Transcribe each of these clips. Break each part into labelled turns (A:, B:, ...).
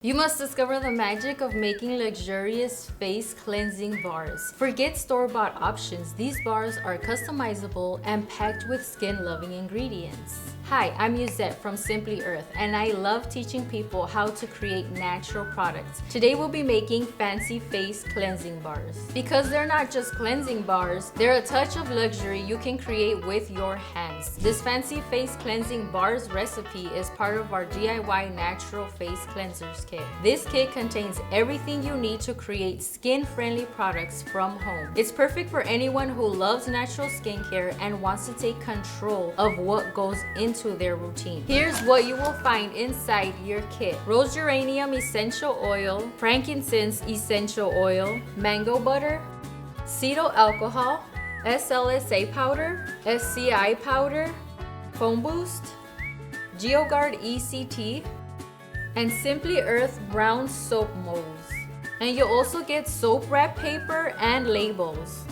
A: You must discover the magic of making luxurious face cleansing bars. Forget store-bought options. These bars are customizable and packed with skin-loving ingredients. Hi, I'm Yuzette from Simply Earth, and I love teaching people how to create natural products. Today we'll be making fancy face cleansing bars. Because they're not just cleansing bars, they're a touch of luxury you can create with your hands. This fancy face cleansing bars recipe is part of our DIY natural face cleansers kit. This kit contains everything you need to create skin-friendly products from home. It's perfect for anyone who loves natural skincare and wants to take control of what goes into their routine. Here's what you will find inside your kit: rose geranium essential oil, frankincense essential oil, mango butter, cetyl alcohol, SLSA powder, SCI powder, foam boost, GeoGuard ECT, and Simply Earth brown soap molds. And you'll also get soap wrap paper and labels.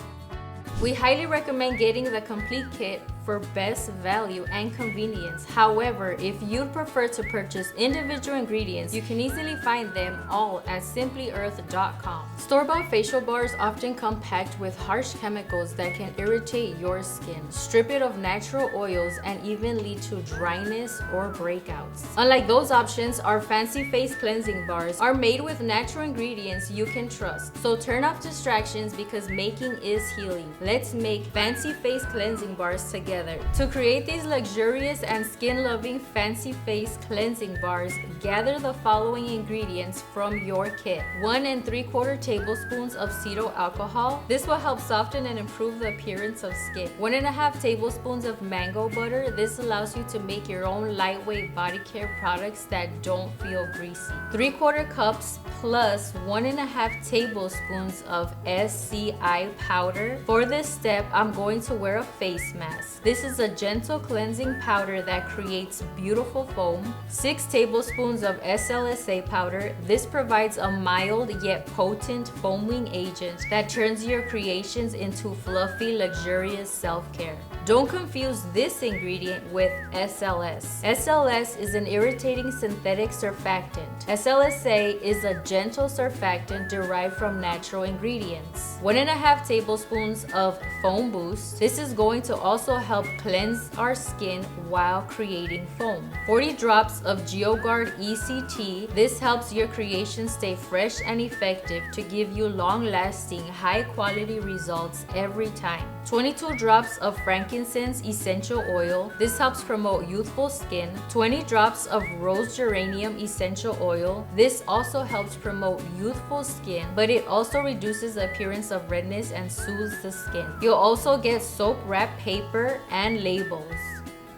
A: We highly recommend getting the complete kit for best value and convenience. However, if you'd prefer to purchase individual ingredients, you can easily find them all at simplyearth.com. Store-bought facial bars often come packed with harsh chemicals that can irritate your skin, strip it of natural oils, and even lead to dryness or breakouts. Unlike those options, our fancy face cleansing bars are made with natural ingredients you can trust. So turn off distractions because making is healing. Let's make fancy face cleansing bars together. To create these luxurious and skin-loving fancy face cleansing bars, gather the following ingredients from your kit: 1 3/4 tablespoons of cetyl alcohol. This will help soften and improve the appearance of skin. 1.5 tablespoons of mango butter. This allows you to make your own lightweight body care products that don't feel greasy. 3/4 cups plus 1.5 tablespoons of SCI powder. For this step, I'm going to wear a face mask. This is a gentle cleansing powder that creates beautiful foam. 6 tablespoons of SLSA powder. This provides a mild yet potent foaming agent that turns your creations into fluffy, luxurious self-care. Don't confuse this ingredient with SLS. SLS is an irritating synthetic surfactant. SLSA is a gentle surfactant derived from natural ingredients. 1.5 tablespoons of foam boost. This is going to also help cleanse our skin while creating foam. 40 drops of GeoGuard ECT. This helps your creation stay fresh and effective to give you long-lasting, high-quality results every time. 22 drops of frankincense essential oil. This helps promote youthful skin. 20 drops of rose geranium essential oil. This also helps promote youthful skin, but it also reduces the appearance of redness and soothes the skin. You'll also get soap wrap paper and labels.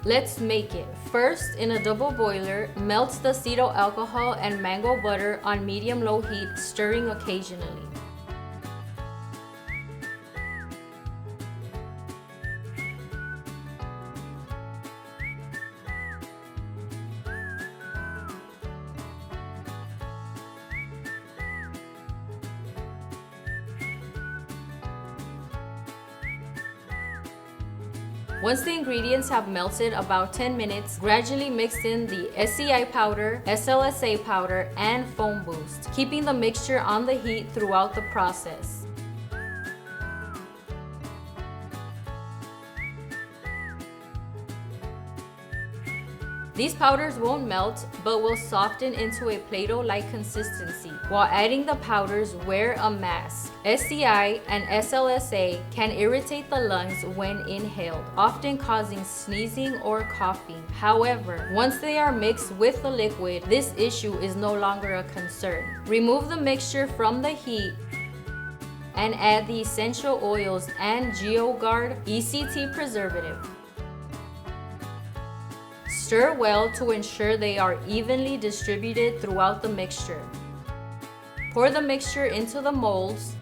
A: Let's make it. First, in a double boiler, melt the cetyl alcohol and mango butter on medium-low heat, stirring occasionally. Once the ingredients have melted about 10 minutes, gradually mix in the SCI powder, SLSA powder, and foam boost, keeping the mixture on the heat throughout the process. These powders won't melt, but will soften into a Play-Doh-like consistency. While adding the powders, wear a mask. SCI and SLSA can irritate the lungs when inhaled, often causing sneezing or coughing. However, once they are mixed with the liquid, this issue is no longer a concern. Remove the mixture from the heat and add the essential oils and GeoGuard ECT preservative. Stir well to ensure they are evenly distributed throughout the mixture. Pour the mixture into the molds.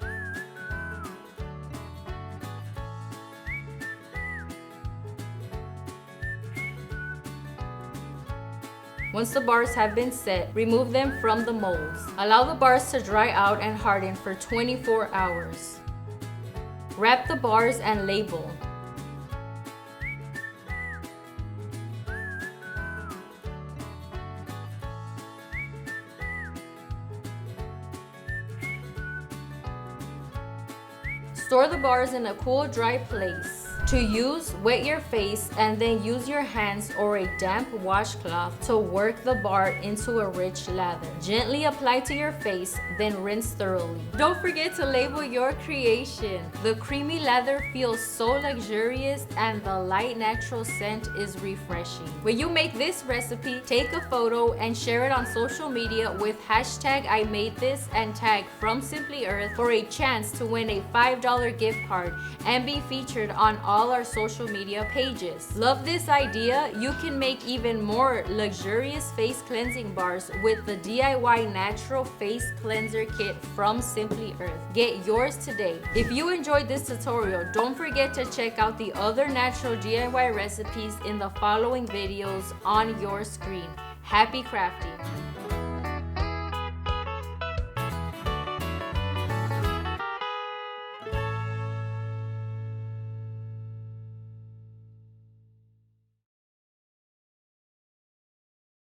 A: Once the bars have been set, remove them from the molds. Allow the bars to dry out and harden for 24 hours. Wrap the bars and label. Store the bars in a cool, dry place. To use, wet your face and then use your hands or a damp washcloth to work the bar into a rich lather. Gently apply to your face, then rinse thoroughly. Don't forget to label your creation. The creamy lather feels so luxurious and the light natural scent is refreshing. When you make this recipe, take a photo and share it on social media with hashtag I made this and tag From Simply Earth for a chance to win a $5 gift card and be featured on all our social media pages. Love this idea? You can make even more luxurious face cleansing bars with the DIY Natural Face Cleanser Kit from Simply Earth. Get yours today. If you enjoyed this tutorial, don't forget to check out the other natural DIY recipes in the following videos on your screen. Happy crafting!